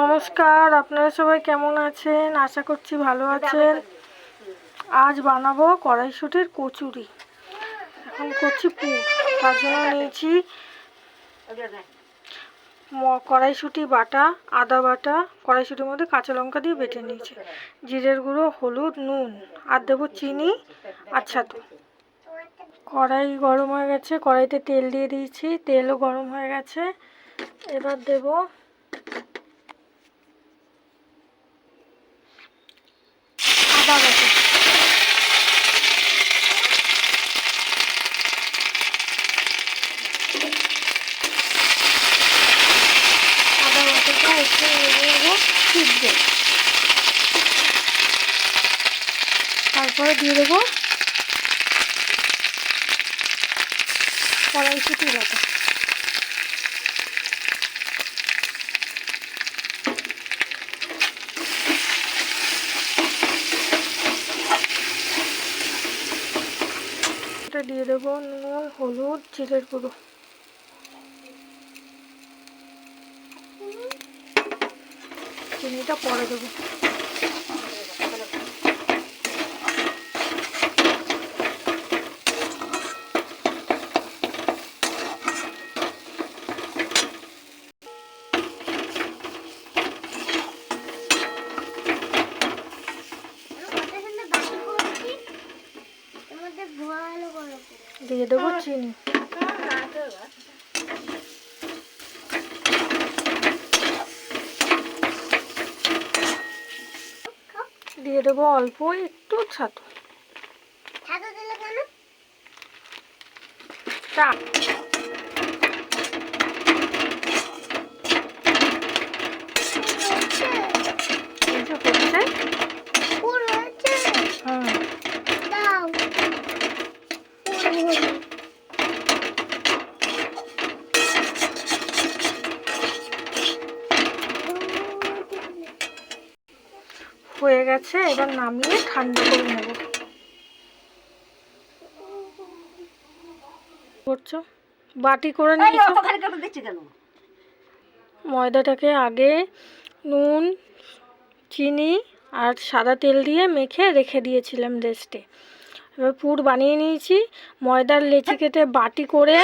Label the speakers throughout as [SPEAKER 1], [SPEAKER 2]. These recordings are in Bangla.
[SPEAKER 1] নমস্কার, আপনারা সবাই কেমন আছেন? আশা করছি ভালো আছেন। আজ বানাবো কড়াইশুঁটির কচুরি। এখন করছি পুর। তার জন্য নিয়েছি কড়াইশুঁটি বাটা, আদা বাটা, কড়াইশুঁটির মধ্যে কাঁচা লঙ্কা দিয়ে বেটে নিয়েছি, জিরের গুঁড়ো, হলুদ, নুন, আর দেবো চিনি আর ছাতু। কড়াই গরম হয়ে গেছে, কড়াইতে তেল দিয়ে দিয়েছি, তেলও গরম হয়ে গেছে। এবার দেবো আদা বাটা, আদা বাটাটা একটু নেবো সিদ্ধে। তারপরে দিয়ে দেবো কড়াইশুঁটি বাটা। এটা দিয়ে দেবো নুন, হলুদ, জিরের গুঁড়ো। চিনিটা পরে দেবো। দিয়ে দেবো চিনি। দিয়ে দেবো অল্প একটু ছাতু। হয়ে গেছে, এবার নামিয়ে ঠান্ডা করে নেব। করছো বাটি করে নিয়েছো। ময়দাটাকে আগে নুন, চিনি আর সাদা তেল দিয়ে মেখে রেখে দিয়েছিলাম রেস্টে। এবার পুর বানিয়ে নিয়েছি। ময়দার লেচি কেটে বাটি করে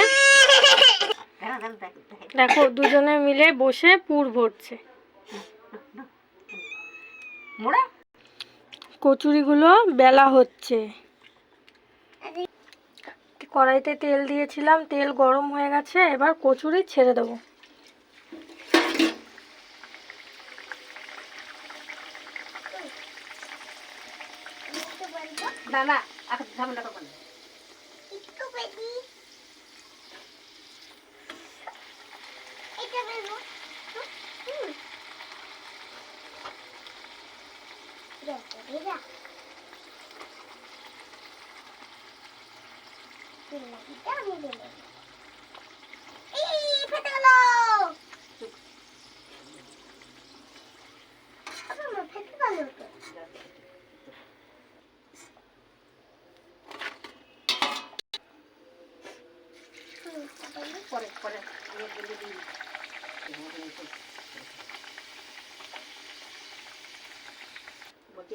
[SPEAKER 1] দেখো দুজনে মিলে বসে পুর ভরছে। কচুরিগুলো বেলা হচ্ছে। কড়াইতে তেল দিয়েছিলাম, তেল গরম হয়ে গেছে। এবার কচুরি ছেড়ে দেবো।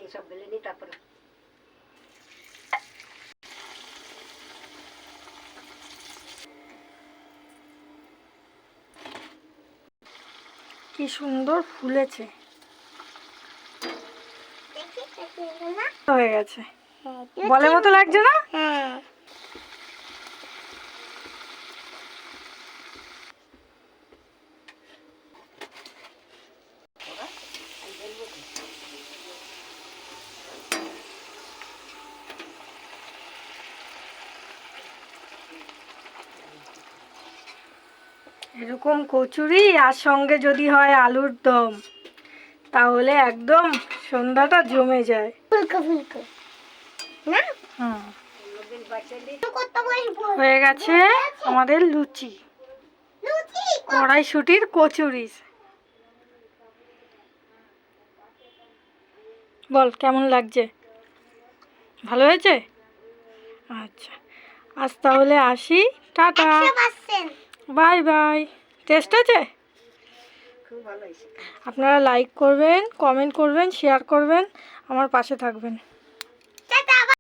[SPEAKER 1] এসব বেলে নিই তারপরে কি সুন্দর ফুলেছে, হয়ে গেছে। বলের মতো লাগছে না? এরকম কচুরি আর সঙ্গে যদি হয় আলুর দম, তাহলে একদম সন্ধ্যাটা জমে যায়। হয়ে গেছে আমাদের লুচি, কড়াইশুঁটির কচুরি। বল কেমন লাগছে? ভালো হয়েছে? আচ্ছা, আজ তাহলে আসি, টাটা, বাই বাই। টেস্ট আছে?
[SPEAKER 2] খুব ভালো হয়েছে।
[SPEAKER 1] আপনারা লাইক করবেন, কমেন্ট করবেন, শেয়ার করবেন, আমার পাশে থাকবেন।